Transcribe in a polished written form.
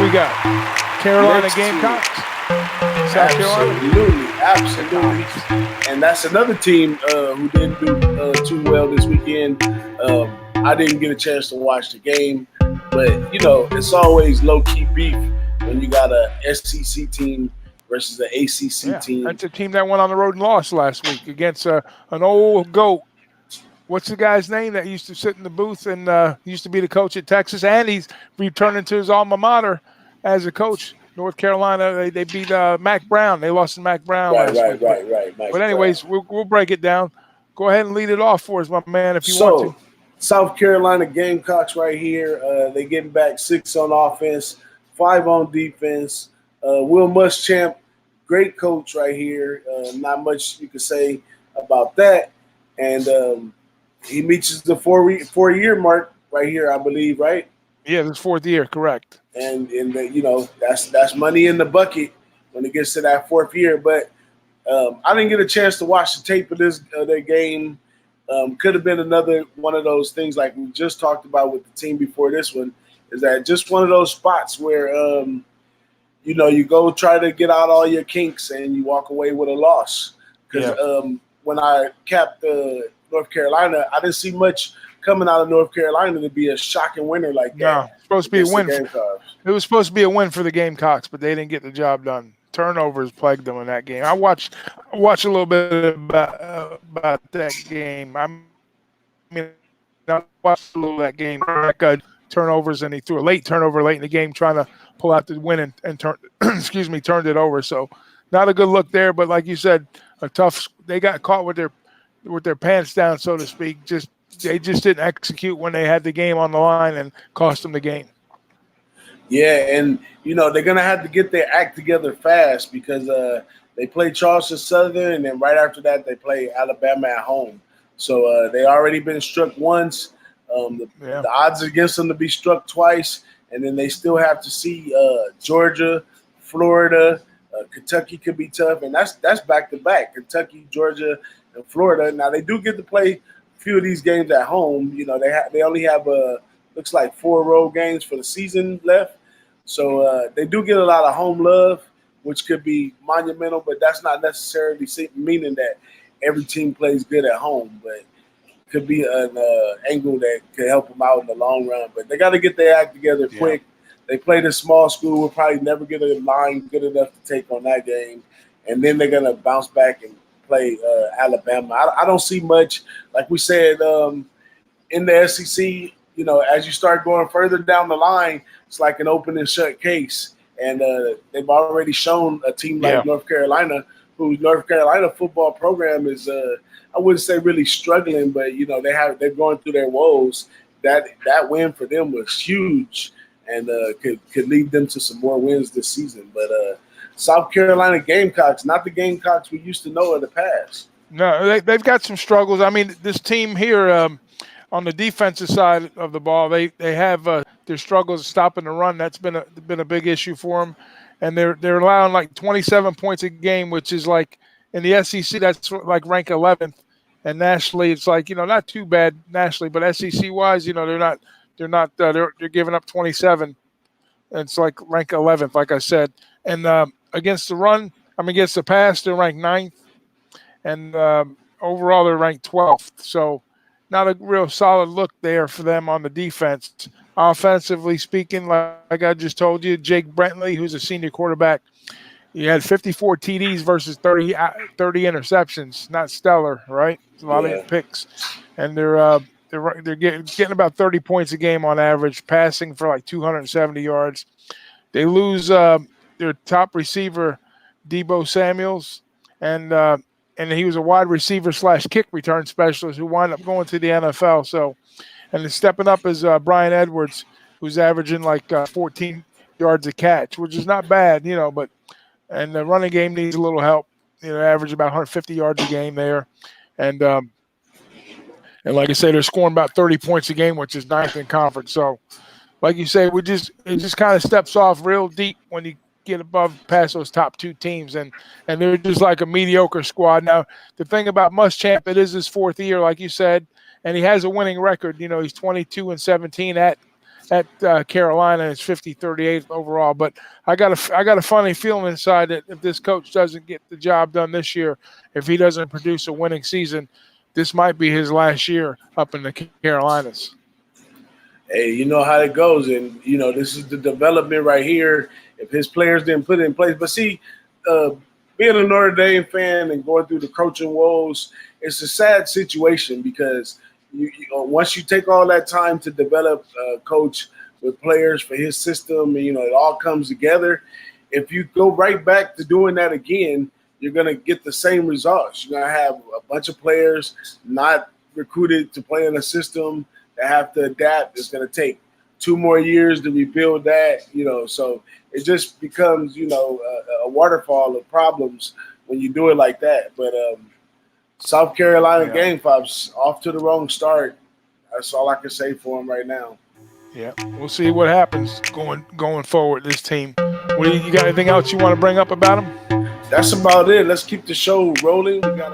we got? Carolina Next Gamecocks? South Absolutely. And that's another team who didn't do too well this weekend. I didn't get a chance to watch the game, but you know it's always low-key beef when you got a SEC team versus an ACC team. That's a team that went on the road and lost last week against an old goat. What's the guy's name that used to sit in the booth and used to be the coach at Texas, and he's returning to his alma mater as a coach. North Carolina, they beat Mac Brown. They lost to Mac Brown last week. Right. But anyways, we'll break it down. Go ahead and lead it off for us, my man, if you want to. South Carolina Gamecocks right here. They getting back 6 on offense, 5 on defense. Will Muschamp, great coach right here. Not much you can say about that. And he reaches the 4-year mark right here, I believe, right? Yeah, this 4th year, correct. And you know that's money in the bucket when it gets to that 4th year. But I didn't get a chance to watch the tape of their game. Could have been another one of those things like we just talked about with the team before this one. Is that just one of those spots where you know you go try to get out all your kinks and you walk away with a loss? Because when I capped North Carolina, I didn't see much coming out of North Carolina to be a shocking winner like that. No, it's supposed to be a win. It was supposed to be a win for the Gamecocks, but they didn't get the job done. Turnovers plagued them in that game. I watched a little bit about that game. I watched a little of that game. Turnovers, and he threw a late turnover late in the game, trying to pull out the win and turn. Turned it over. So not a good look there. But like you said, a tough. They got caught with their pants down, so to speak. They just didn't execute when they had the game on the line and cost them the game. Yeah, and you know they're gonna have to get their act together fast because they play Charleston Southern, and then right after that they play Alabama at home. So they already been struck once. The odds against them to be struck twice, and then they still have to see Georgia, Florida, Kentucky could be tough, and that's back to back. Kentucky, Georgia, and Florida. Now they do get to play few of these games at home. You know, they only have looks like 4 road games for the season left. So they do get a lot of home love, which could be monumental, but that's not necessarily meaning that every team plays good at home. But it could be an angle that could help them out in the long run. But they got to get their act together quick. They played a small school. We'll probably never get a line good enough to take on that game. And then they're going to bounce back and play Alabama. I don't see much. Like we said, in the SEC, you know, as you start going further down the line, it's like an open and shut case. And they've already shown a team like North Carolina, whose North Carolina football program is, I wouldn't say really struggling, but you know they're going through their woes. That win for them was huge, and could lead them to some more wins this season. But South Carolina Gamecocks, not the Gamecocks we used to know in the past. No, they've got some struggles. I mean, this team here on the defensive side of the ball, they have their struggles stopping the run. That's been a big issue for them, and they're allowing like 27 points a game, which is like in the SEC that's like rank 11th, and nationally it's like not too bad nationally, but SEC wise, they're giving up 27. And it's like rank 11th, like I said, and against the run, against the pass, they're ranked 9th, and overall they're ranked 12th. So not a real solid look there for them on the defense. Offensively speaking, like I just told you, Jake Brentley, who's a senior quarterback, he had 54 TDs versus 30 interceptions. Not stellar, right? A lot of picks, and they're getting about 30 points a game on average, passing for like 270 yards. They lose their top receiver, Debo Samuels, and he was a wide receiver / kick return specialist who wound up going to the NFL. So, and then stepping up is Brian Edwards, who's averaging like 14 yards a catch, which is not bad, but and the running game needs a little help. Average about 150 yards a game there, and like I say, they're scoring about 30 points a game, which is 9th in conference. So, like you say, it just kind of steps off real deep when you get past those top 2 teams, and they're just like a mediocre squad. Now, the thing about Muschamp, it is his 4th year, like you said, and he has a winning record. He's 22-17 at Carolina. It's 38th overall. But I got a funny feeling inside that if this coach doesn't get the job done this year, if he doesn't produce a winning season, this might be his last year up in the Carolinas. Hey, you know how it goes, and this is the development right here. If his players didn't put it in place, but see, being a Notre Dame fan and going through the coaching woes, it's a sad situation because once you take all that time to develop a coach with players for his system, and it all comes together. If you go right back to doing that again, you're going to get the same results. You're going to have a bunch of players not recruited to play in a system that have to adapt. It's going to take 2 more years to rebuild that, so it just becomes, a waterfall of problems when you do it like that. But South Carolina Game 5's off to the wrong start. That's all I can say for them right now. Yeah, we'll see what happens going forward. This team. You got anything else you want to bring up about them? That's about it. Let's keep the show rolling. We got